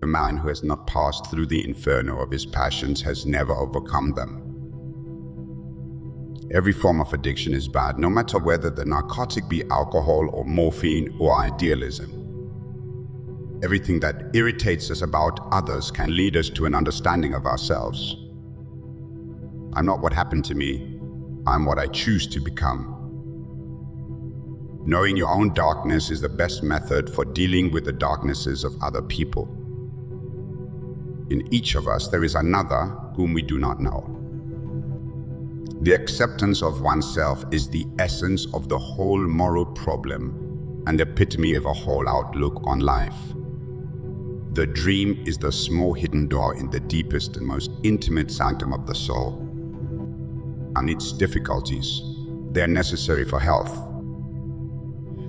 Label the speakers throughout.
Speaker 1: A man who has not passed through the inferno of his passions has never overcome them. Every form of addiction is bad, no matter whether the narcotic be alcohol or morphine or idealism. Everything that irritates us about others can lead us to an understanding of ourselves. I'm not what happened to me, I'm what I choose to become. Knowing your own darkness is the best method for dealing with the darknesses of other people. In each of us, there is another whom we do not know. The acceptance of oneself is the essence of the whole moral problem and the epitome of a whole outlook on life. The dream is the small hidden door in the deepest and most intimate sanctum of the soul. And its difficulties, they are necessary for health.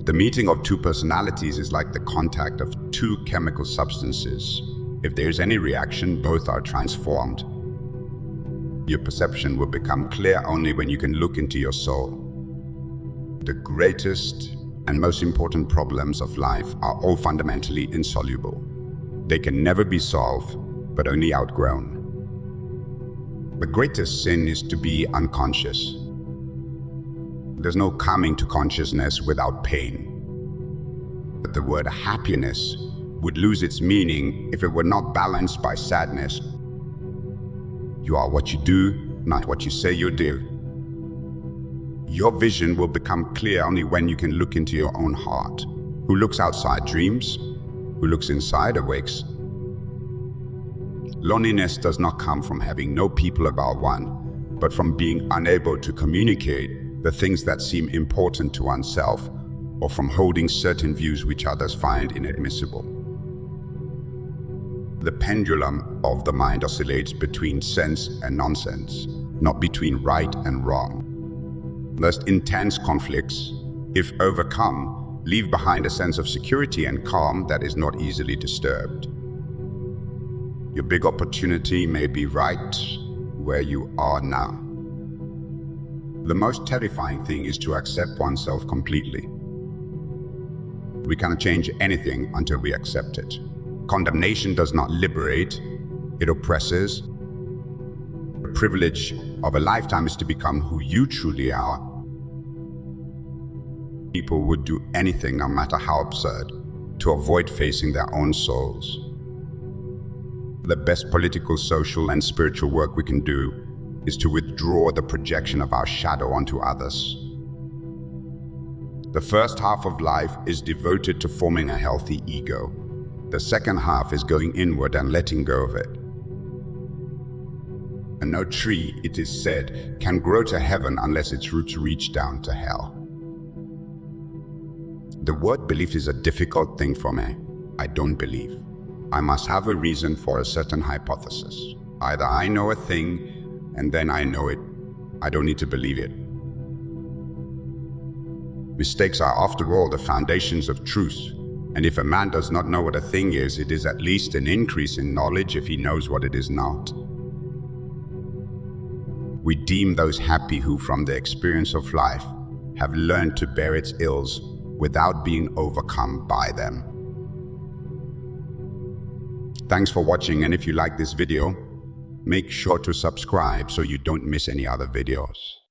Speaker 1: The meeting of two personalities is like the contact of two chemical substances. If there is any reaction, both are transformed. Your perception will become clear only when you can look into your soul. The greatest and most important problems of life are all fundamentally insoluble. They can never be solved, but only outgrown. The greatest sin is to be unconscious. There's no coming to consciousness without pain. But the word happiness would lose its meaning if it were not balanced by sadness. You are what you do, not what you say you do. Your vision will become clear only when you can look into your own heart. Who looks outside dreams, who looks inside awakes. Loneliness does not come from having no people about one, but from being unable to communicate the things that seem important to oneself, or from holding certain views which others find inadmissible. The pendulum of the mind oscillates between sense and nonsense, not between right and wrong. Thus, intense conflicts, if overcome, leave behind a sense of security and calm that is not easily disturbed. Your big opportunity may be right where you are now. The most terrifying thing is to accept oneself completely. We cannot change anything until we accept it. Condemnation does not liberate, it oppresses. The privilege of a lifetime is to become who you truly are. People would do anything, no matter how absurd, to avoid facing their own souls. The best political, social, and spiritual work we can do is to withdraw the projection of our shadow onto others. The first half of life is devoted to forming a healthy ego. The second half is going inward and letting go of it. And no tree, it is said, can grow to heaven unless its roots reach down to hell. The word belief is a difficult thing for me. I don't believe. I must have a reason for a certain hypothesis. Either I know a thing and then I know it. I don't need to believe it. Mistakes are, after all, the foundations of truth. And if a man does not know what a thing is, it is at least an increase in knowledge if he knows what it is not. We deem those happy who, from the experience of life, have learned to bear its ills without being overcome by them. Thanks for watching, and if you like this video, make sure to subscribe so you don't miss any other videos.